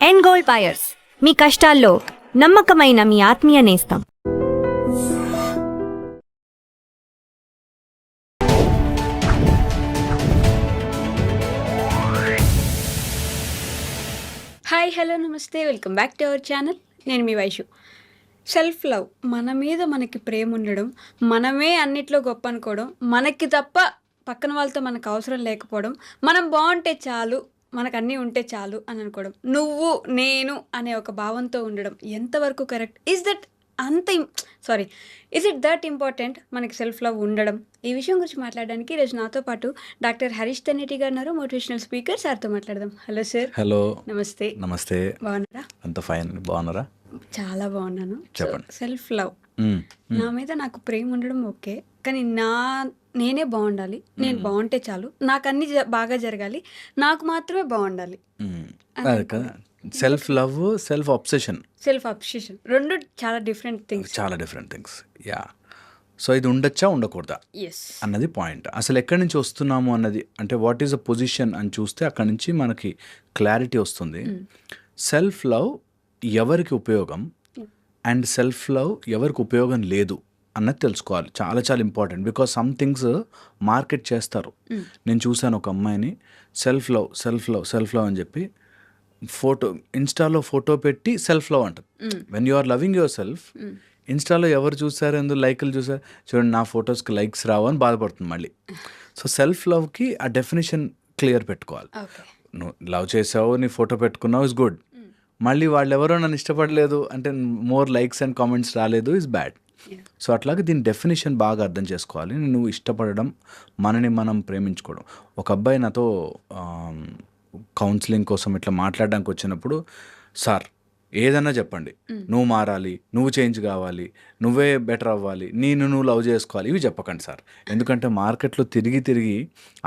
End goal buyers, మీ కష్టాల్లో నమ్మకమైన మీ ఆత్మీయ నేస్తం. హాయ్, హలో, నమస్తే, welcome back to our channel. నేను మీ వైషు. సెల్ఫ్ లవ్, మన మీద మనకి ప్రేమ ఉండడం, మనమే అన్నిట్లో గొప్ప అనుకోవడం, మనకి తప్ప పక్కన వాళ్ళతో మనకు అవసరం లేకపోవడం, మనం బాగుంటే చాలు, మనకు అన్నీ ఉంటే చాలు అని అనుకోవడం, నువ్వు నేను అనే ఒక భావంతో ఉండడం ఎంతవరకు correct? Is it that important మనకి సెల్ఫ్ లవ్ ఉండడం? ఈ విషయం గురించి మాట్లాడడానికి ఈరోజు నాతో పాటు డాక్టర్ హరీష్ తెన్నేటి గారు ఉన్నారు, మోటివేషనల్ స్పీకర్. సార్తో మాట్లాడదాం. Hello sir. హలో. నమస్తే. నమస్తే. బాగున్నారా? అంత ఫైన్. బాగున్నారా? చాలా బాగున్నాను. చెప్పండి. సెల్ఫ్ లవ్, నా మీద నాకు ప్రేమ ఉండడం ఓకే, కానీ నేనే బాగుండాలి, నేను బాగుంటే చాలు, నాకు అన్ని బాగా జరగాలి, నాకు మాత్రమే బాగుండాలి. సెల్ఫ్ లవ్, సెల్ఫ్ అబ్సెషన్ రెండు చాలా డిఫరెంట్ థింగ్స్. యా. సో ఇది ఉండొచ్చా ఉండకూడదా అన్నది పాయింట్. అసలు ఎక్కడి నుంచి వస్తున్నాము అన్నది, అంటే వాట్ ఈస్ అ పొజిషన్ అని చూస్తే అక్కడి నుంచి మనకి క్లారిటీ వస్తుంది. సెల్ఫ్ లవ్ ఎవరికి ఉపయోగం అండ్ సెల్ఫ్ లవ్ ఎవరికి ఉపయోగం లేదు అన్నది తెలుసుకోవాలి. చాలా చాలా important. Because some things market చేస్తారు. నేను చూశాను ఒక అమ్మాయిని సెల్ఫ్ లవ్ అని చెప్పి ఇన్స్టాలో ఫోటో పెట్టి సెల్ఫ్ లవ్ అంటారు. When you are loving yourself, ఇన్స్టాలో ఎవరు చూసారు, ఎందుకు లైకులు చూసారు, చూడండి నా ఫొటోస్కి లైక్స్ రావు అని బాధపడుతుంది మళ్ళీ. సో సెల్ఫ్ లవ్కి ఆ డెఫినేషన్ క్లియర్ పెట్టుకోవాలి. నువ్వు లవ్ చేసావు, నీ ఫోటో పెట్టుకున్నావు, ఇస్ గుడ్. మళ్ళీ వాళ్ళు ఎవరో నన్ను ఇష్టపడలేదు అంటే, మోర్ లైక్స్ అండ్ కామెంట్స్ రాలేదు, ఇస్ బ్యాడ్. సో అట్లాగే దీని డెఫినేషన్ బాగా అర్థం చేసుకోవాలి. నువ్వు ఇష్టపడడం, మనని మనం ప్రేమించుకోవడం. ఒక అబ్బాయి నాతో కౌన్సిలింగ్ కోసం ఇట్లా మాట్లాడడానికి వచ్చినప్పుడు, సార్ ఏదన్నా చెప్పండి, నువ్వు మారాలి, నువ్వు చేంజ్ కావాలి, నువ్వే బెటర్ అవ్వాలి, నువ్వు లవ్ చేసుకోవాలి, ఇవి చెప్పకండి సార్. ఎందుకంటే మార్కెట్లో తిరిగి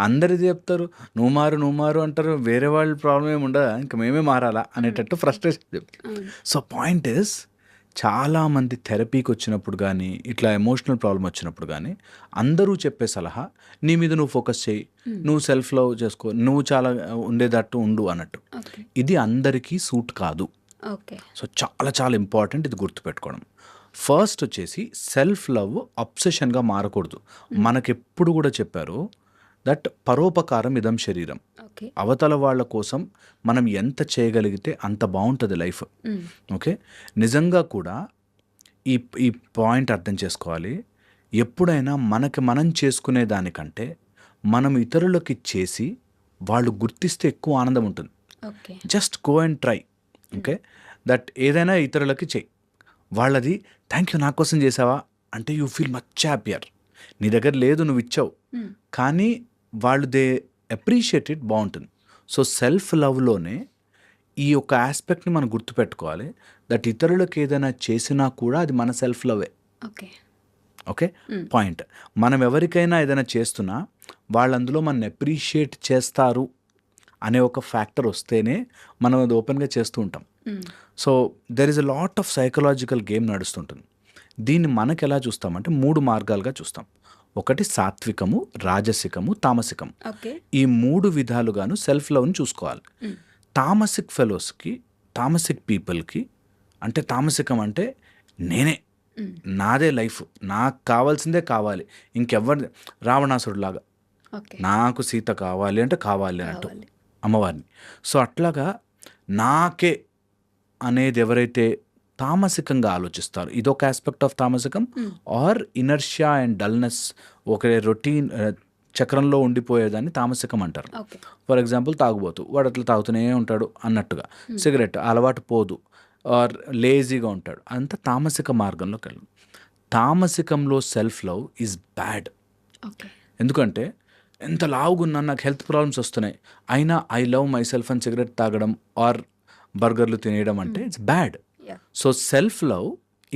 అందరిది చెప్తారు, నువ్వు మారు అంటారు, వేరే వాళ్ళ ప్రాబ్లం ఏమి ఉండదా, ఇంకా మేమే మారాలా అనేటట్టు ఫ్రస్ట్రేషన్ చెప్తారు. సో పాయింట్ ఇస్, చాలామంది థెరపీకి వచ్చినప్పుడు కానీ, ఇట్లా ఎమోషనల్ ప్రాబ్లం వచ్చినప్పుడు కానీ అందరూ చెప్పే సలహా, నీ మీద నువ్వు ఫోకస్ చేయి, నువ్వు సెల్ఫ్ లవ్ చేసుకో, నువ్వు చాలా ఉండేటట్టు ఉండు అన్నట్టు. ఇది అందరికీ సూట్ కాదు. సో చాలా చాలా ఇంపార్టెంట్ ఇది గుర్తుపెట్టుకోవడం. ఫస్ట్ వచ్చేసి సెల్ఫ్ లవ్ అబ్సెషన్గా మారకూడదు. మనకెప్పుడు కూడా చెప్పారు దట్ పరోపకారం ఇదం శరీరం. అవతల వాళ్ళ కోసం మనం ఎంత చేయగలిగితే అంత బాగుంటుంది లైఫ్. ఓకే, నిజంగా కూడా ఈ పాయింట్ అర్థం చేసుకోవాలి. ఎప్పుడైనా మనం చేసుకునే దానికంటే మనం ఇతరులకి చేసి వాళ్ళు గుర్తిస్తే ఎక్కువ ఆనందం ఉంటుంది. Just go and try. Okay, that ఏదైనా ఇతరులకి చెయ్యి, వాళ్ళది థ్యాంక్ యూ నా కోసం చేసావా అంటే యూ ఫీల్ మచ్ హ్యాపియర్. నీ దగ్గర లేదు, నువ్వు ఇచ్చావు, కానీ వాళ్ళు దే అప్రిషియేట్ ఇట్, బాగుంటుంది. సో సెల్ఫ్ లవ్లోనే ఈ యొక్క ఆస్పెక్ట్ని మనం గుర్తుపెట్టుకోవాలి. దట్ ఇతరులకు ఏదైనా చేసినా కూడా అది మన సెల్ఫ్ లవే. Okay, point. మనం ఎవరికైనా ఏదైనా చేస్తున్నా వాళ్ళు అందులో మన అప్రిషియేట్ చేస్తారు అనే ఒక ఫ్యాక్టర్ వస్తేనే మనం అది ఓపెన్గా చేస్తూ ఉంటాం. So there is a lot of psychological game నడుస్తుంటుంది. దీన్ని మనకు ఎలా చూస్తామంటే 3 మార్గాలుగా చూస్తాం. ఒకటి సాత్వికము, రాజసికము, తామసికము. ఈ 3 విధాలుగాను సెల్ఫ్ లవ్ని చూసుకోవాలి. తామసిక్ పీపుల్కి అంటే, తామసికం అంటే నేనే, నాదే లైఫ్, నాకు కావాల్సిందే కావాలి, ఇంకెవరి, రావణాసురులాగా నాకు సీత కావాలి అంటే కావాలి అన్నట్టు అమ్మవారిని. సో అట్లాగా నాకే అనేది ఎవరైతే తామసికంగా ఆలోచిస్తారు, ఇదొక ఆస్పెక్ట్ ఆఫ్ తామసికం. ఆర్ ఇనర్షియా అండ్ డల్నెస్, ఒక రొటీన్ చక్రంలో ఉండిపోయేదాన్ని తామసికం అంటారు. ఫర్ ఎగ్జాంపుల్ తాగుబోతు, వాడు అట్లా తాగుతూనే ఉంటాడు అన్నట్టుగా, సిగరెట్ అలవాటు పోదు, ఆర్ లేజీగా ఉంటాడు, అంతా తామసిక మార్గంలోకి వెళ్ళదు. తామసికంలో సెల్ఫ్ లవ్ ఈజ్ బ్యాడ్. ఎందుకంటే ఎంత లావుగున్నా, నాకు హెల్త్ ప్రాబ్లమ్స్ వస్తున్నాయి, అయినా ఐ లవ్ మై సెల్ఫ్ అని సిగరెట్ తాగడం ఆర్ బర్గర్లు తినేయడం అంటే it's bad. So self love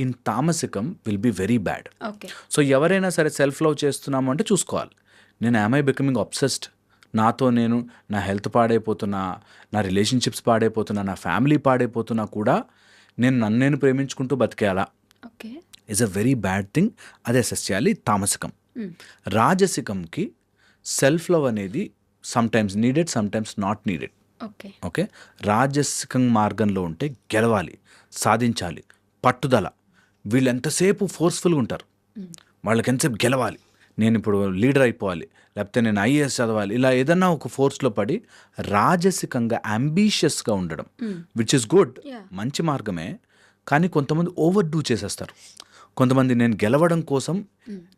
in తామసికం will be very bad. So ఎవరైనా సరే సెల్ఫ్ లవ్ చేస్తున్నాము అంటే చూసుకోవాలి, నేను యామ్ ఐ బికమింగ్ అబ్సెస్డ్, నాతో నేను, నా హెల్త్ పాడైపోతున్నా, నా రిలేషన్షిప్స్ పాడైపోతున్నా, నా ఫ్యామిలీ పాడైపోతున్నా కూడా నన్ను నేను ప్రేమించుకుంటూ బతికేయాలా, is a very bad thing. అది అసెస్ చేయాలి. తామసికం. రాజసికంకి సెల్ఫ్ లవ్ అనేది sometimes needed, sometimes not needed. Okay. Okay. రాజసిక మార్గంలో ఉంటే గెలవాలి, సాధించాలి, పట్టుదల. వీళ్ళు ఎంతసేపు ఫోర్స్ఫుల్గా ఉంటారు, వాళ్ళకి ఎంతసేపు గెలవాలి, నేను ఇప్పుడు లీడర్ అయిపోవాలి, లేకపోతే నేను ఐఏఎస్ చదవాలి, ఇలా ఏదన్నా ఒక ఫోర్స్లో పడి రాజసికంగా అంబిషియస్గా ఉండడం, విచ్ ఇస్ గుడ్, Yeah. మంచి మార్గమే. కానీ కొంతమంది ఓవర్ డూ చేసేస్తారు. కొంతమంది నేను గెలవడం కోసం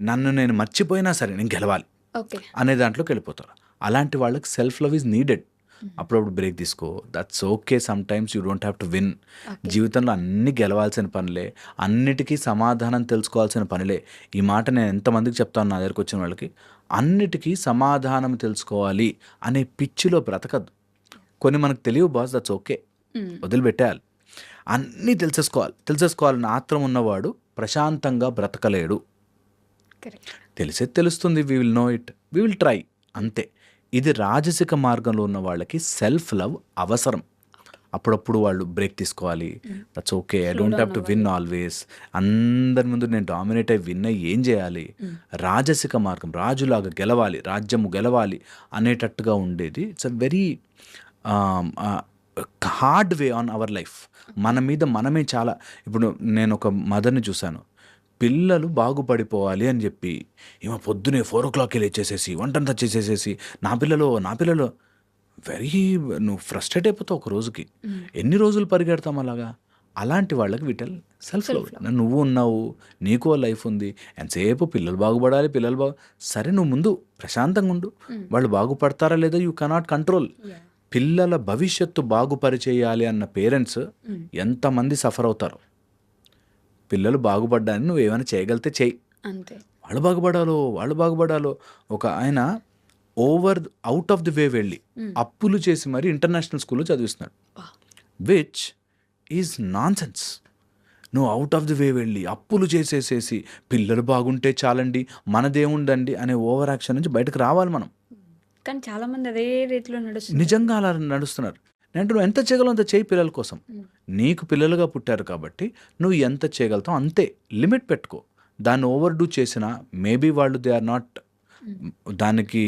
నన్ను నేను మర్చిపోయినా సరే నేను గెలవాలి ఓకే. అనే దాంట్లోకి వెళ్ళిపోతారు. అలాంటి వాళ్ళకి సెల్ఫ్ లవ్ ఈజ్ నీడెడ్. అప్పుడప్పుడు బ్రేక్ తీసుకో, that's okay. Some times you don't have to win. జీవితంలో అన్ని గెలవాల్సిన పనులే, అన్నిటికీ సమాధానం తెలుసుకోవాల్సిన పనులే. ఈ మాట నేను ఎంతమందికి చెప్తాను నా దగ్గరికి వచ్చిన వాళ్ళకి, అన్నిటికీ సమాధానం తెలుసుకోవాలి అనే పిచ్చిలో బ్రతకద్దు. కొన్ని మనకు తెలియవు బాస్, దట్స్ ఓకే, వదిలిపెట్టేయాలి. అన్నీ తెలుసేసుకోవాలని ఆత్రం ఉన్నవాడు ప్రశాంతంగా బ్రతకలేడు. కరెక్ట్. తెలిసేది తెలుస్తుంది, we will know it, we will try, అంతే. ఇది రాజసిక మార్గంలో ఉన్న వాళ్ళకి సెల్ఫ్ లవ్ అవసరం. అప్పుడప్పుడు వాళ్ళు బ్రేక్ తీసుకోవాలి, that's okay, I don't have to win always. అందరి ముందు నేను డామినేట్ అయి విన్ అయ్యి ఏం చేయాలి, రాజసిక మార్గం, రాజులాగా గెలవాలి, రాజ్యము గెలవాలి అనేటట్టుగా ఉండేది. It's a very hard way on our life. మన మీద మనమే చాలా. ఇప్పుడు నేను ఒక మదర్ని చూశాను, పిల్లలు బాగుపడిపోవాలి అని చెప్పి ఏమో పొద్దునే 4 o'clock లేచేసేసి వంటంతా చేసేసేసి నా పిల్లలు వెరీ, నువ్వు ఫ్రస్ట్రేట్ అయిపోతావు ఒక రోజుకి. ఎన్ని రోజులు పరిగెడతాం అలాగా? అలాంటి వాళ్ళకి వీటల్ సెల్ఫ్ లవ్. నువ్వు ఉన్నావు, నీకు లైఫ్ ఉంది, ఎంతసేపు పిల్లలు బాగుపడాలి, సరే నువ్వు ముందు ప్రశాంతంగా ఉండు. వాళ్ళు బాగుపడతారా లేదా యూ కెనాట్ కంట్రోల్. పిల్లల భవిష్యత్తు బాగుపరిచేయాలి అన్న పేరెంట్స్ ఎంతమంది సఫర్ అవుతారు. పిల్లలు బాగుపడ్డాన్ని నువ్వు ఏమైనా చేయగలిగితే చెయ్యి, అంతే. వాళ్ళు బాగుపడాలో. ఒక ఆయన అవుట్ ఆఫ్ ది వే వెళ్ళి అప్పులు చేసి మరి ఇంటర్నేషనల్ స్కూల్లో చదివిస్తున్నాడు, విచ్ ఈజ్ నాన్ సెన్స్. నువ్వు అవుట్ ఆఫ్ ది వే వెళ్ళి అప్పులు చేసేసేసి పిల్లలు బాగుంటే చాలండి, మనదేముందండి అనే ఓవర్ యాక్షన్ నుంచి బయటకు రావాలి మనం. కానీ చాలా మంది అదే రీతిలో నడుస్తుంది. నిజంగా అలా నడుస్తున్నారు. అంటే నువ్వు ఎంత చేయగలవు అంత చేయి పిల్లల కోసం. నీకు పిల్లలుగా పుట్టారు కాబట్టి నువ్వు ఎంత చేయగలుగుతావు అంతే. లిమిట్ పెట్టుకో. దాన్ని ఓవర్ డూ చేసినా మేబీ వాళ్ళు దే ఆర్ నాట్, దానికి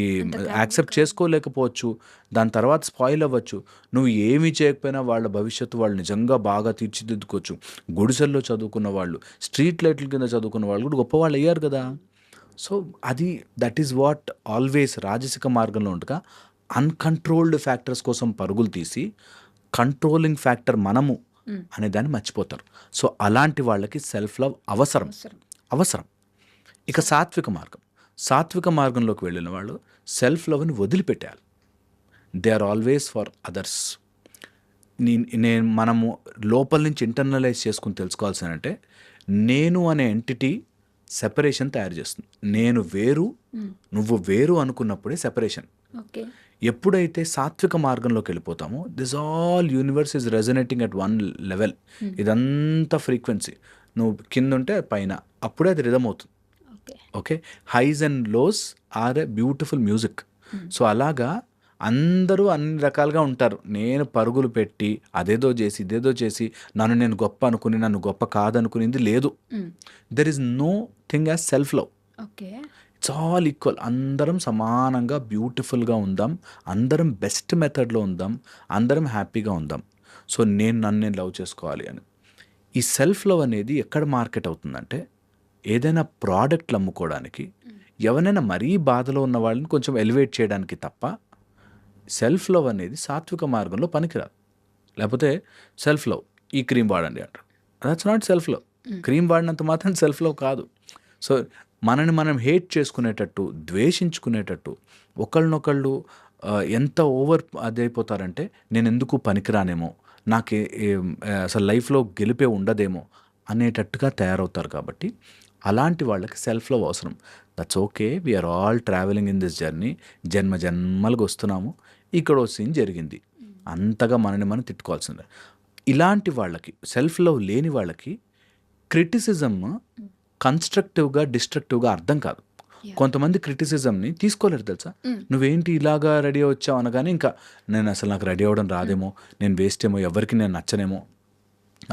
యాక్సెప్ట్ చేసుకోలేకపోవచ్చు, దాని తర్వాత స్పాయిల్ అవ్వచ్చు. నువ్వు ఏమీ చేయకపోయినా వాళ్ళ భవిష్యత్తు వాళ్ళు నిజంగా బాగా తీర్చిదిద్దుకోవచ్చు. గుడిసెల్లో చదువుకున్న వాళ్ళు, స్ట్రీట్ లైట్ల కింద చదువుకున్న వాళ్ళు కూడా గొప్పవాళ్ళు అయ్యారు కదా. సో అది దట్ ఈస్ వాట్ ఆల్వేస్ రాజసిక మార్గంలో ఉండగా అన్కంట్రోల్డ్ ఫ్యాక్టర్స్ కోసం పరుగులు తీసి కంట్రోలింగ్ ఫ్యాక్టర్ మనము అనే దాన్ని మర్చిపోతారు. సో అలాంటి వాళ్ళకి సెల్ఫ్ లవ్ అవసరం. ఇక సాత్విక మార్గంలోకి వెళ్ళిన వాళ్ళు సెల్ఫ్ లవ్ని వదిలిపెట్టాలి. They are always for others. మనము లోపల నుంచి ఇంటర్నలైజ్ చేసుకుని తెలుసుకోవాల్సిందంటే, నేను అనే ఎంటిటీ సెపరేషన్ తయారు చేస్తుంది. నేను వేరు, నువ్వు వేరు అనుకున్నప్పుడే సెపరేషన్. ఓకే. ఎప్పుడైతే సాత్విక మార్గంలోకి వెళ్ళిపోతామో, this all universe is resonating at one level. ఇదంతా ఫ్రీక్వెన్సీ, నువ్వు కింద ఉంటే పైన, అప్పుడే అది రిథమ్ అవుతుంది. Okay. Highs and lows are a beautiful music. So అలాగా అందరూ అన్ని రకాలుగా ఉంటారు. నేను పరుగులు పెట్టి అదేదో చేసి ఇదేదో చేసి నన్ను నేను గొప్ప అనుకుని నన్ను గొప్ప కాదనుకునేది లేదు. There is no thing as self love. Okay. It's all equal. అందరం సమానంగా బ్యూటిఫుల్గా ఉందాం, అందరం బెస్ట్ మెథడ్లో ఉందాం, అందరం హ్యాపీగా ఉందాం. సో నన్ను లవ్ చేసుకోవాలి అని. ఈ సెల్ఫ్ లవ్ అనేది ఎక్కడ మార్కెట్ అవుతుందంటే, ఏదైనా ప్రోడక్ట్లు అమ్ముకోవడానికి, ఎవరైనా మరీ బాధలో ఉన్న వాళ్ళని కొంచెం ఎలివేట్ చేయడానికి తప్ప సెల్ఫ్ లవ్ అనేది సాత్విక మార్గంలో పనికిరాదు. లేకపోతే సెల్ఫ్ లవ్, ఈ క్రీమ్ వాడండి అంటారు, that's not self love. Cream వాడినంత మాత్రం సెల్ఫ్ లవ్ కాదు. సో మనని మనం హేట్ చేసుకునేటట్టు, ద్వేషించుకునేటట్టు, ఒకళ్ళనొకళ్ళు ఎంత ఓవర్ అదైపోతారంటే, నేను ఎందుకు పనికిరానేమో, నాకు అసలు లైఫ్లో గెలిపే ఉండదేమో అనేటట్టుగా తయారవుతారు. కాబట్టి అలాంటి వాళ్ళకి సెల్ఫ్ లవ్ అవసరం. That's okay, we are all travelling in this journey. జన్మలుగా వస్తున్నాము, ఇక్కడ సీన్ జరిగింది, అంతగా మనని మనం తిట్టుకోవాల్సిందే. ఇలాంటి వాళ్ళకి, సెల్ఫ్ లవ్ లేని వాళ్ళకి క్రిటిసిజం కన్స్ట్రక్టివ్గా డిస్ట్రక్టివ్గా అర్థం కాదు. కొంతమంది క్రిటిసిజంని తీసుకోలేరు తెలుసా. నువ్వేంటి ఇలాగా రెడీ వచ్చావు అనగానే ఇంకా నేను అసలు నాకు రెడీ అవ్వడం రాదేమో, నేను వేస్ట్ ఏమో, ఎవరికి నేను నచ్చనేమో.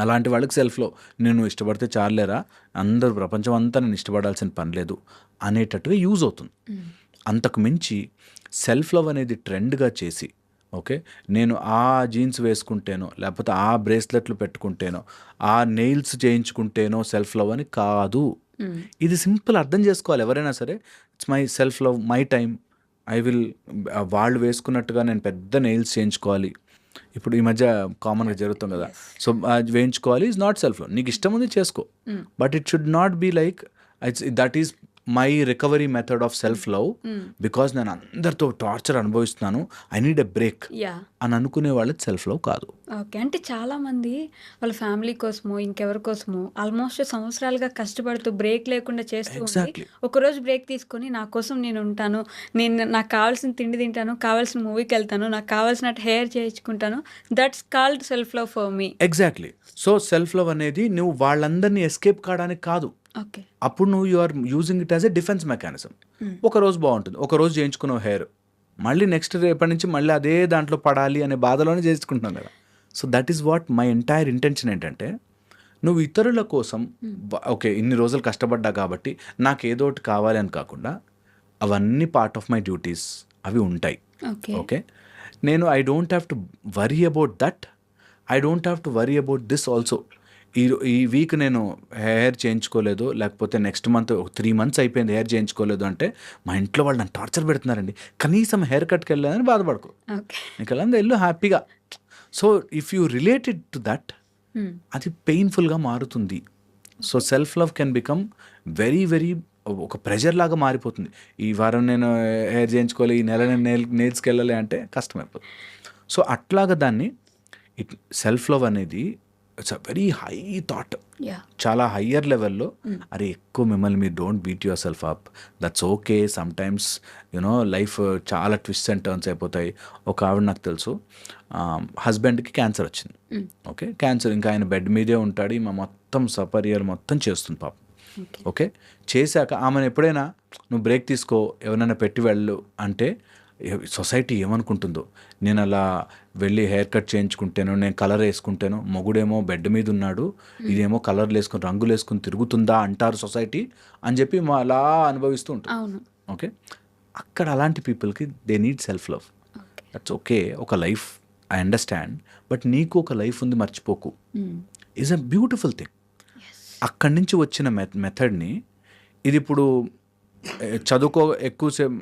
అలాంటి వాళ్ళకి సెల్ఫ్లో నేను ఇష్టపడితే చాలేరా, అందరూ ప్రపంచం అంతా నేను ఇష్టపడాల్సిన పని లేదు అనేటట్టుగా యూజ్ అవుతుంది. అంతకు మించి సెల్ఫ్ లవ్ అనేది ట్రెండ్గా చేసి ఓకే. నేను ఆ జీన్స్ వేసుకుంటేనో, లేకపోతే ఆ బ్రేస్లెట్లు పెట్టుకుంటేనో, ఆ నెయిల్స్ చేయించుకుంటేనో సెల్ఫ్ లవ్ అని కాదు. ఇది సింపుల్ అర్థం చేసుకోవాలి ఎవరైనా సరే. It's my self love, my time. I will వాళ్ళు వేసుకున్నట్టుగా నేను పెద్ద నెయిల్స్ చేయించుకోవాలి. ఇప్పుడు ఈ మధ్య కామన్గా జరుగుతుంది కదా. సో అది వేయించుకోవాలి ఈజ్ నాట్ సెల్ఫ్ లవ్. నీకు ఇష్టం ఉంది చేసుకో, but it should not be like that is my recovery method of self love. Because నేను అందరితో టార్చర్ అనుభవిస్తున్నాను, I need a break yeah అని అనుకునే వాళ్ళది సెల్ఫ్ లవ్ కాదు. ఓకే. అంటే చాలామంది వాళ్ళ ఫ్యామిలీ కోసమో, ఇంకెవరి కోసమో ఆల్మోస్ట్ సంవత్సరాలుగా కష్టపడుతూ బ్రేక్ లేకుండా చేస్తూ ఉండి, Exactly. ఒకరోజు బ్రేక్ తీసుకొని నా కోసం నేను ఉంటాను, నేను నాకు కావాల్సిన తిండి తింటాను, కావాల్సిన మూవీకి వెళ్తాను, నాకు కావాల్సినట్టు హెయిర్ చేయించుకుంటాను, that's called self love for me. Exactly. So self love అనేది నువ్వు వాళ్ళందరినీ ఎస్కేప్ కావడానికి కాదు. ఓకే. అప్పుడు నువ్వు you are using it as a defence mechanism. ఒక రోజు బాగుంటుంది, ఒక రోజు చేయించుకున్నావు హెయిర్, మళ్ళీ నెక్స్ట్ రేపటి నుంచి మళ్ళీ అదే దాంట్లో పడాలి అనే బాధలోనే చేయించుకుంటున్నావు కదా. So that is what my entire intention ఏంటంటే, నువ్వు ఇతరుల కోసం ఓకే ఇన్ని రోజులు కష్టపడ్డా కాబట్టి నాకు ఏదో ఒకటి కావాలి అని కాకుండా, అవన్నీ పార్ట్ ఆఫ్ మై డ్యూటీస్, అవి ఉంటాయి. ఓకే. ఓకే. నేను I don't have to worry about that. I don't have to worry about this also. ఈ వీక్ నేను హెయిర్ చేయించుకోలేదు, లేకపోతే నెక్స్ట్ మంత్ 3 months అయిపోయింది హెయిర్ చేయించుకోలేదు అంటే మా ఇంట్లో వాళ్ళు నన్ను టార్చర్ పెడుతున్నారండి. కనీసం హెయిర్ కట్కి వెళ్ళలేదని బాధపడకు, ఓకే. నీకు వెళ్ళంది వెళ్ళు హ్యాపీగా. So if you related to that, అది పెయిన్ఫుల్గా మారుతుంది. So self love can become very very ఒక ప్రెషర్ లాగా మారిపోతుంది. ఈ వారం నేను హెయిర్ చేయించుకోవాలి, ఈ నెల నేను నెయిల్స్కి వెళ్ళాలి అంటే కష్టమైపోతుంది. సో అట్లాగా దాన్ని సెల్ఫ్ లవ్ అనేది it's a very high thought, yeah. చాలా హయ్యర్ లెవెల్లో. అరే ఎక్కువ మిమ్మల్ని మీరు don't beat your self up, that's okay. Some times you know life చాలా ట్విస్ట్ అండ్ టర్న్స్ అయిపోతాయి. ఒక ఆవిడ నాకు తెలుసు, హస్బెండ్కి క్యాన్సర్ వచ్చింది. ఓకే, క్యాన్సర్, ఇంకా ఆయన బెడ్ మీదే ఉంటాడు, మా మొత్తం సపరియర్ మొత్తం చేస్తుంది పాపం. ఓకే, చేశాక ఆమెను ఎప్పుడైనా నువ్వు బ్రేక్ తీసుకో, ఎవరైనా పెట్టి వెళ్ళు అంటే సొసైటీ ఏమనుకుంటుందో, నేను అలా వెళ్ళి హెయిర్ కట్ చేయించుకుంటాను, నేను కలర్ వేసుకుంటాను, మొగుడేమో బెడ్ మీద ఉన్నాడు, ఇదేమో కలర్లు వేసుకుని రంగులు వేసుకుని తిరుగుతుందా అంటారు సొసైటీ అని చెప్పి మా అలా అనుభవిస్తూ ఉంటాం. అవును. ఓకే, అక్కడ అలాంటి పీపుల్కి they need self love. That's okay. ఒక లైఫ్ ఐ అండర్స్టాండ్, బట్ నీకు ఒక లైఫ్ ఉంది మర్చిపోకు, ఈజ్ అ బ్యూటిఫుల్ థింగ్. అక్కడి నుంచి వచ్చిన మెథడ్ని ఇది ఇప్పుడు చదువుకో ఎక్కువసేపు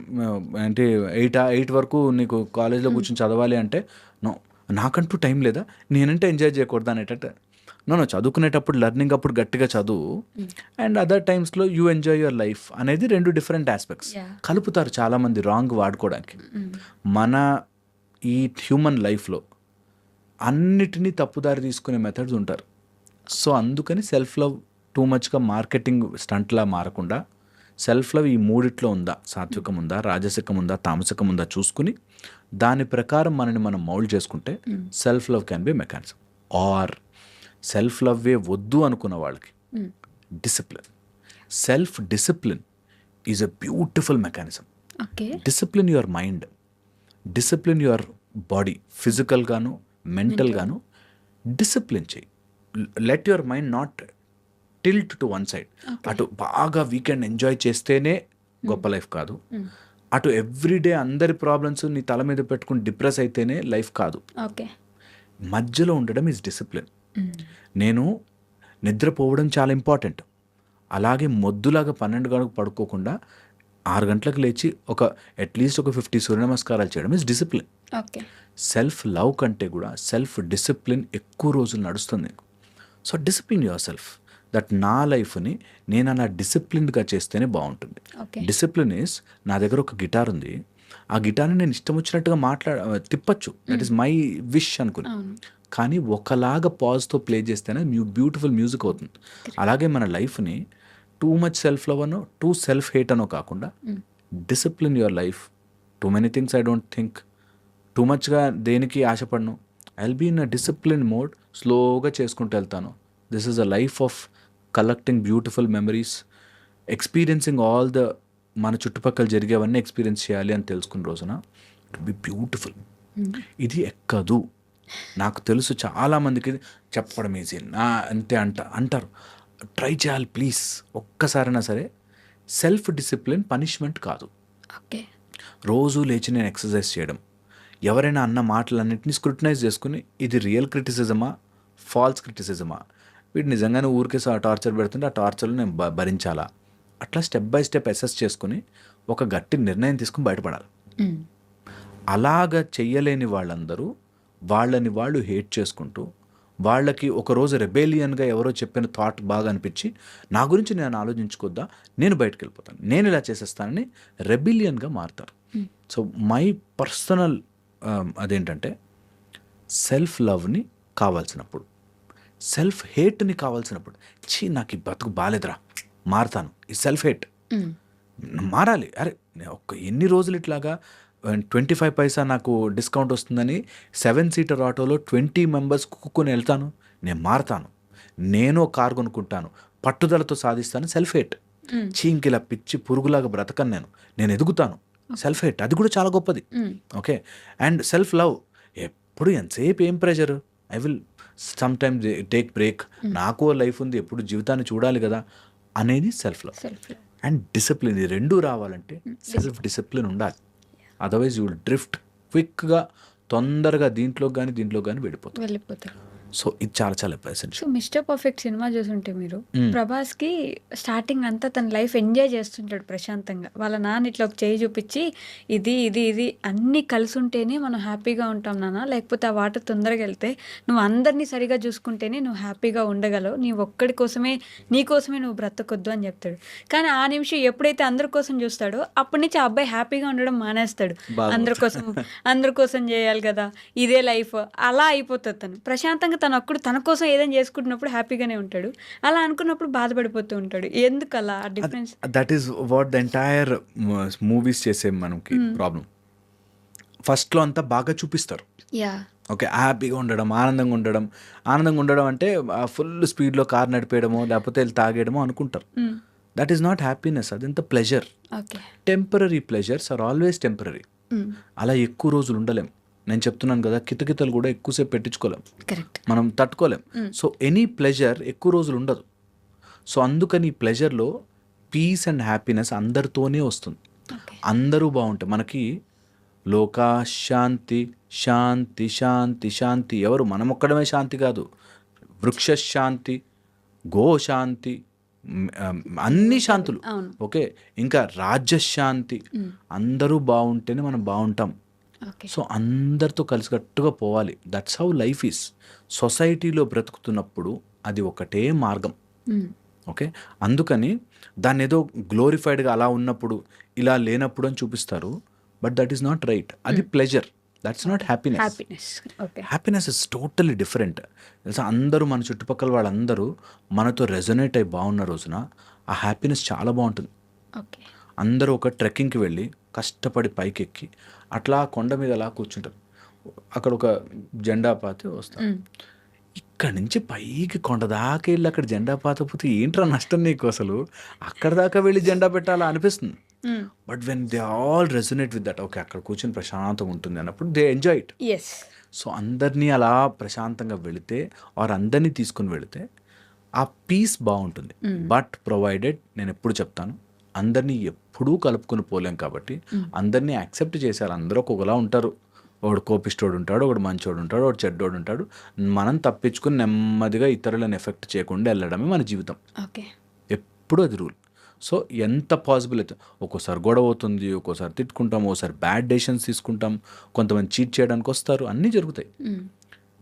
అంటే 8 వరకు నీకు కాలేజ్లో కూర్చొని చదవాలి అంటే నో, నాకంటూ టైం లేదా, నేనంటే ఎంజాయ్ చేయకూడదు అనేటట్టు. నో, చదువుకునేటప్పుడు లెర్నింగ్ అప్పుడు గట్టిగా చదువు, అండ్ అదర్ టైమ్స్లో యూ ఎంజాయ్ యువర్ లైఫ్ అనేది 2 డిఫరెంట్ ఆస్పెక్ట్స్ కలుపుతారు చాలామంది రాంగ్ వాడుకోవడానికి. మన ఈ హ్యూమన్ లైఫ్లో అన్నిటినీ తప్పుదారి తీసుకునే మెథడ్స్ ఉంటారు. సో అందుకని సెల్ఫ్ లవ్ టూ మచ్గా మార్కెటింగ్ స్టంట్లా మారకుండా, సెల్ఫ్ లవ్ ఈ మూడిట్లో ఉందా, సాత్వికం ఉందా, రాజసికం ఉందా, తామసికం ఉందా చూసుకుని దాని ప్రకారం మనని మనం మౌల్డ్ చేసుకుంటే self love can be mechanism. Or self లవ్వే వద్దు అనుకున్న వాళ్ళకి discipline, self discipline is a beautiful mechanism. Okay. Discipline your mind, discipline your body, ఫిజికల్గాను మెంటల్గాను డిసిప్లిన్ చేయి. Let your mind not tilt to one side. అటు బాగా వీకెండ్ ఎంజాయ్ చేస్తేనే గొప్ప లైఫ్ కాదు, అటు ఎవ్రీడే అందరి ప్రాబ్లమ్స్ నీ తల మీద పెట్టుకుని డిప్రెస్ అయితేనే లైఫ్ కాదు. ఓకే. మధ్యలో ఉండడం ఈజ్ డిసిప్లిన్. నేను నిద్రపోవడం చాలా ఇంపార్టెంట్, అలాగే మొద్దులాగా 12 గంటలకు పడుకోకుండా 6 గంటలకు లేచి అట్లీస్ట్ ఒక 50 సూర్య నమస్కారాలు చేయడం is discipline. Okay. Self love కంటే కూడా సెల్ఫ్ డిసిప్లిన్ ఎక్కువ రోజులు నడుస్తుంది. So discipline your self, that నా లైఫ్ని నేను అలా డిసిప్లిన్డ్గా చేస్తేనే బాగుంటుంది. డిసిప్లిన్ ఈస్, నా దగ్గర ఒక గిటార్ ఉంది, ఆ గిటార్ని నేను ఇష్టం వచ్చినట్టుగా తిప్పచ్చు, దట్ ఈస్ మై విష్ అనుకుని, కానీ ఒకలాగా పాజ్తో ప్లే చేస్తేనే బ్యూటిఫుల్ మ్యూజిక్ అవుతుంది. అలాగే మన లైఫ్ని టూ మచ్ సెల్ఫ్ లవ్ అనో టూ సెల్ఫ్ హేట్ అనో కాకుండా discipline your life. Too many things I don't think, too మచ్గా దేనికి ఆశపడను. I will be in a discipline mode, స్లోగా చేసుకుంటూ వెళ్తాను. This is a life of collecting beautiful memories, experiencing all the మన చుట్టుపక్కల జరిగేవన్నీ ఎక్స్పీరియన్స్ చేయాలి అని తెలుసుకున్న రోజున ఇట్ బి బ్యూటిఫుల్. ఇది ఎక్కదు. నాకు తెలుసు చాలామందికి చెప్పడం ఈజీ, అంతే అంటారు. ట్రై చేయాలి ప్లీజ్, ఒక్కసారైనా సరే. సెల్ఫ్ డిసిప్లిన్ పనిష్మెంట్ కాదు. ఓకే. రోజు లేచి నేను ఎక్సర్సైజ్ చేయడం, ఎవరైనా అన్న మాటలన్నింటినీ స్క్రూటనైజ్ చేసుకుని ఇది రియల్ క్రిటిసిజమా, ఫాల్స్ క్రిటిసిజమా, వీడు నిజంగానే ఊరికే టార్చర్ పెడుతుంటే ఆ టార్చర్లు నేను భరించాలా, అట్లా స్టెప్ బై స్టెప్ అసెస్ చేసుకుని ఒక గట్టి నిర్ణయం తీసుకుని బయటపడాలి. అలాగ చెయ్యలేని వాళ్ళందరూ వాళ్ళని వాళ్ళు హేట్ చేసుకుంటూ, వాళ్ళకి ఒకరోజు రెబేలియన్గా ఎవరో చెప్పిన థాట్ బాగా అనిపించి నా గురించి నేను ఆలోచించుకోద్దా, నేను బయటకు వెళ్ళిపోతాను, నేను ఇలా చేసేస్తానని రెబిలియన్గా మారుతారు. సో మై పర్సనల్ అదేంటంటే సెల్ఫ్ లవ్ని కావాల్సినప్పుడు, సెల్ఫ్ హేట్ని కావాల్సినప్పుడు, నాకు ఈ బతుకు బాలేదురా మారుతాను, ఈ సెల్ఫ్ హేట్ మారాలి. అరే ఎన్ని రోజులు ఇట్లాగా 25 పైసా నాకు డిస్కౌంట్ వస్తుందని 7 సీటర్ ఆటోలో 20 మెంబర్స్ కుక్కుని వెళ్తాను, నేను మారుతాను, నేను కారు కొనుక్కుంటాను, పట్టుదలతో సాధిస్తాను. Self hate. ఇంకిలా పిచ్చి పురుగులాగా బ్రతకను, నేను ఎదుగుతాను. సెల్ఫ్ హేట్ అది కూడా చాలా గొప్పది. ఓకే. అండ్ సెల్ఫ్ లవ్ ఎప్పుడు ఎంతసేపు ఏం pressure, I will some time take break, నాకు లైఫ్ ఉంది, ఎప్పుడు జీవితాన్ని చూడాలి కదా అనేది సెల్ఫ్ లవ్. అండ్ డిసిప్లిన్, ఈ రెండూ రావాలంటే సెల్ఫ్ డిసిప్లిన్ ఉండాలి. అదర్వైజ్ యూ విల్ డ్రిఫ్ట్ క్విక్గా, తొందరగా దీంట్లో కానీ వెళ్ళిపోతారు. సో ఇది చాలా చాలా essential. So Mister Perfect cinema చూసుంటే మీరు, ప్రభాస్కి స్టార్టింగ్ అంతా తన లైఫ్ ఎంజాయ్ చేస్తుంటాడు ప్రశాంతంగా. వాళ్ళ నాన్న ఇట్లా ఒక చేయి చూపించి ఇది ఇది ఇది అన్నీ కలిసి ఉంటేనే మనం హ్యాపీగా ఉంటాం నాన్న, లేకపోతే ఆ వాటర్ తొందరగా వెళ్తే నువ్వు అందరినీ సరిగా చూసుకుంటేనే నువ్వు హ్యాపీగా ఉండగలవు, నీ ఒక్కడి కోసమే నీ కోసమే నువ్వు బ్రతకొద్దు అని చెప్తాడు. కానీ ఆ నిమిషం ఎప్పుడైతే అందరి కోసం చూస్తాడో అప్పటి నుంచి ఆ అబ్బాయి హ్యాపీగా ఉండడం మానేస్తాడు. అందరి కోసం చేయాలి కదా, ఇదే లైఫ్, అలా అయిపోతుంది. తను ప్రశాంతంగా తన కోసం ఏదైనా చేసుకుంటున్నప్పుడు హ్యాపీగానే ఉంటాడు, అలా అనుకున్నప్పుడు బాధపడిపోతూ ఉంటాడు. ఎందుకు అలా difference? That is what the entire movies చేసే మనకి ప్రాబ్లం. ఫస్ట్లో అంతా బాగా చూపిస్తారు, ఓకే, హ్యాపీగా ఉండడం, ఆనందంగా ఉండడం అంటే ఫుల్ స్పీడ్లో కార్ నడిపేయడమో లేకపోతే వెళ్ళి తాగేయడమో అనుకుంటారు. దట్ ఈస్ నాట్ హ్యాపీనెస్, అదంతా pleasure. Temporary pleasures are always temporary. అలా ఎక్కువ రోజులు ఉండలేం. నేను చెప్తున్నాను కదా, కితకితలు కూడా ఎక్కువసేపు పెట్టించుకోలేం, మనం తట్టుకోలేం. సో ఎనీ ప్లెజర్ ఎక్కువ రోజులు ఉండదు. సో అందుకని ఈ ప్లెజర్లో పీస్ అండ్ హ్యాపీనెస్ అందరితోనే వస్తుంది. అందరూ బాగుంటాయి. మనకి లోకా శాంతి శాంతి శాంతి శాంతి, ఎవరు మనం ఒక్కడమే శాంతి కాదు, వృక్ష శాంతి, గో శాంతి, అన్ని శాంతులు, ఓకే, ఇంకా రాజ్యశాంతి, అందరూ బాగుంటేనే మనం బాగుంటాం. సో అందరితో కలిసికట్టుగా పోవాలి. That's how life is. సొసైటీలో బ్రతుకుతున్నప్పుడు అది ఒకటే మార్గం, ఓకే. అందుకని దాన్ని ఏదో గ్లోరిఫైడ్గా అలా ఉన్నప్పుడు ఇలా లేనప్పుడు అని చూపిస్తారు, but that is not right. అది pleasure, that's not happiness. Happiness is totally different. అందరూ మన చుట్టుపక్కల వాళ్ళందరూ మనతో రెజొనేట్ అయి బాగున్న రోజున ఆ హ్యాపీనెస్ చాలా బాగుంటుంది. అందరూ ఒక ట్రెక్కింగ్కి వెళ్ళి కష్టపడి పైకెక్కి అట్లా కొండ మీద అలా కూర్చుంటారు, అక్కడ ఒక జెండా పాతి వస్తారు. ఇక్కడ నుంచి పైకి కొండ దాకా వెళ్ళి అక్కడ జెండా పాతపోతే ఏంట్రా నష్టం నీకు, అసలు అక్కడ దాకా వెళ్ళి జెండా పెట్టాలా అనిపిస్తుంది. But when they all resonate with that, okay, అక్కడ కూర్చొని ప్రశాంతంగా ఉంటుంది అన్నప్పుడు దే ఎంజాయ్ ఇట్. సో అందరినీ అలా ప్రశాంతంగా వెళితే ఆర్ అందరినీ తీసుకుని వెళితే ఆ పీస్ బాగుంటుంది. బట్ ప్రొవైడెడ్, నేను ఎప్పుడు చెప్తాను, అందరినీ ఎప్పుడూ కలుపుకొని పోలేం కాబట్టి అందరినీ యాక్సెప్ట్ చేశారు. అందరూ ఒకలా ఉంటారు, ఒకడు కోపిష్టోడు ఉంటాడు, ఒకడు మంచోడు ఉంటాడు, ఒకడు చెడ్డోడు ఉంటాడు. మనం తప్పించుకుని నెమ్మదిగా ఇతరులను ఎఫెక్ట్ చేయకుండా వెళ్ళడమే మన జీవితం, ఎప్పుడు అది రూల్. సో ఎంత పాసిబుల్ అయితే, ఒక్కోసారి గొడవ అవుతుంది, ఒక్కోసారి తిట్టుకుంటాం, ఒకసారి బ్యాడ్ డెసిషన్స్ తీసుకుంటాం, కొంతమంది చీట్ చేయడానికి వస్తారు, అన్నీ జరుగుతాయి.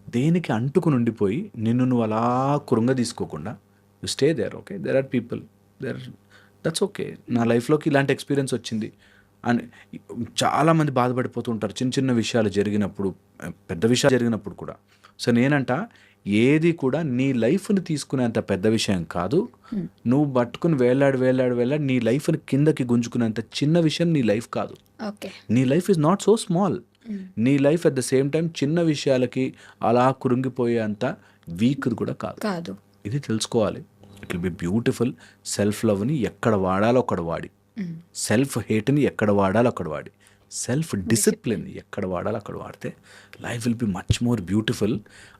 దేనికి అంటుకుని ఉండిపోయి నిన్ను నువ్వు అలా కృంగ తీసుకోకుండా you stay there, okay, there are people there, that's okay. నా లైఫ్లోకి ఇలాంటి ఎక్స్పీరియన్స్ వచ్చింది అని చాలామంది బాధపడిపోతూ ఉంటారు చిన్న చిన్న విషయాలు జరిగినప్పుడు, పెద్ద విషయాలు జరిగినప్పుడు కూడా. సో నేనంట, ఏది కూడా నీ లైఫ్ని తీసుకునేంత పెద్ద విషయం కాదు, నువ్వు పట్టుకుని వేలాడి నీ లైఫ్ని కిందకి గుంజుకునేంత చిన్న విషయం నీ లైఫ్ కాదు. నీ life is not so small. నీ life at the same time చిన్న విషయాలకి అలా కురింగిపోయేంత వీక్ కూడా కాదు. ఇది తెలుసుకోవాలి. It will be beautiful. Self లవ్ని ఎక్కడ వాడాలో అక్కడ వాడి, సెల్ఫ్ హేట్ని ఎక్కడ వాడాలో అక్కడ వాడి, సెల్ఫ్ డిసిప్లిన్ ఎక్కడ వాడాలో అక్కడ వాడితే life will be much more beautiful.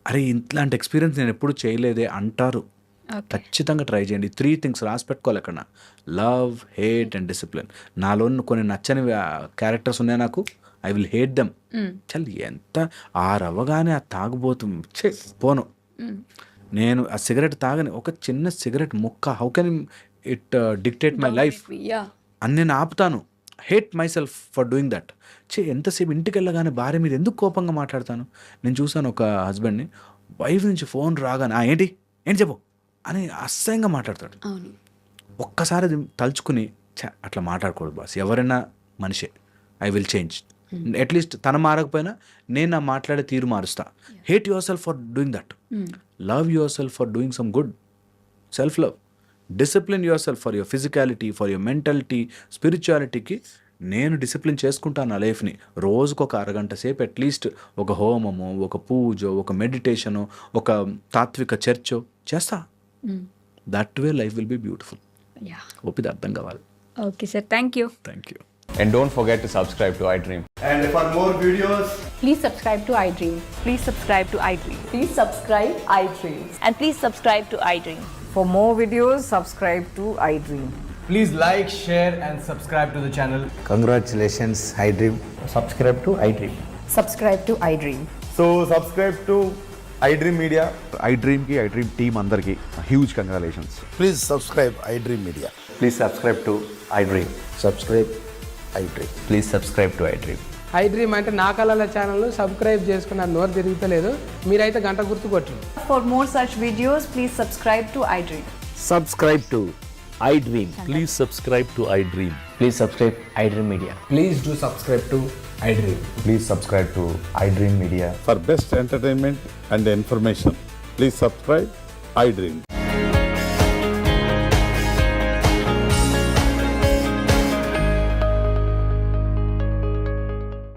అరే ఇట్లాంటి ఎక్స్పీరియన్స్ నేను ఎప్పుడు చేయలేదే అంటారు. ఖచ్చితంగా ట్రై చేయండి. 3 థింగ్స్ రాసి పెట్టుకోవాలి ఎక్కడ: లవ్, హేట్ అండ్ డిసిప్లిన్. నాలో కొన్ని నచ్చని క్యారెక్టర్స్ ఉన్నాయి నాకు, ఐ విల్ హేట్ దెమ్. చల్ ఎంత ఆరవ్వగానే ఆ తాగుబోతు పోను. నేను ఆ సిగరెట్ తాగని, ఒక చిన్న సిగరెట్ ముక్క, how can it dictate my life అని నేను ఆపుతాను. Hate myself for doing that. ఎంతసేపు ఇంటికి వెళ్ళగానే భార్య మీద ఎందుకు కోపంగా మాట్లాడతాను. నేను చూసాను ఒక హస్బెండ్ని, వైఫ్ నుంచి ఫోన్ రాగానే ఏంటి చెప్పు అని అసహ్యంగా మాట్లాడతాడు. ఒక్కసారి అది తలుచుకుని అట్లా మాట్లాడకూడదు బాస్, ఎవరైనా మనిషే. I will change. అట్లీస్ట్ తన మారకపోయినా నేను నా మాట్లాడే తీరు మారుస్తా. Hate yourself for doing that. Love yourself for doing some good. Self love. Discipline yourself for your physicality, for your mentality, స్పిరిచువాలిటీకి. నేను డిసిప్లిన్ చేసుకుంటాను నా లైఫ్ని. రోజుకు ఒక అరగంట సేపు అట్లీస్ట్ ఒక హోమము, ఒక పూజ, ఒక మెడిటేషను, ఒక తాత్విక చర్చో చేస్తా. That way life will be beautiful. ఓపిక అర్థం కావాలి. Okay sir, thank you. Thank you. And don't forget to subscribe to iDream. And for more videos, Please subscribe to iDream. Please subscribe to iDream. Please subscribe iDream. And please subscribe to iDream. For more videos, subscribe to iDream. please like, share, and subscribe to the channel. Congratulations, iDream. Subscribe to iDream. Subscribe to iDream. So subscribe to iDream Media. iDream ki iDream team andarki huge congratulations. Please subscribe iDream Media. Please subscribe to iDream. Subscribe iDream. Please subscribe to iDream. iDream అంటే నా కళల channel subscribe చేసుకున్న నోరు తిరుగుతలేదు, మీరైతే గంట గుర్తు కొట్టండి. For more such videos, please subscribe to iDream. Subscribe to iDream. Please subscribe to iDream. Please subscribe iDream Media. Please do subscribe to iDream. Please subscribe to iDream Media. For best entertainment and information, please subscribe iDream.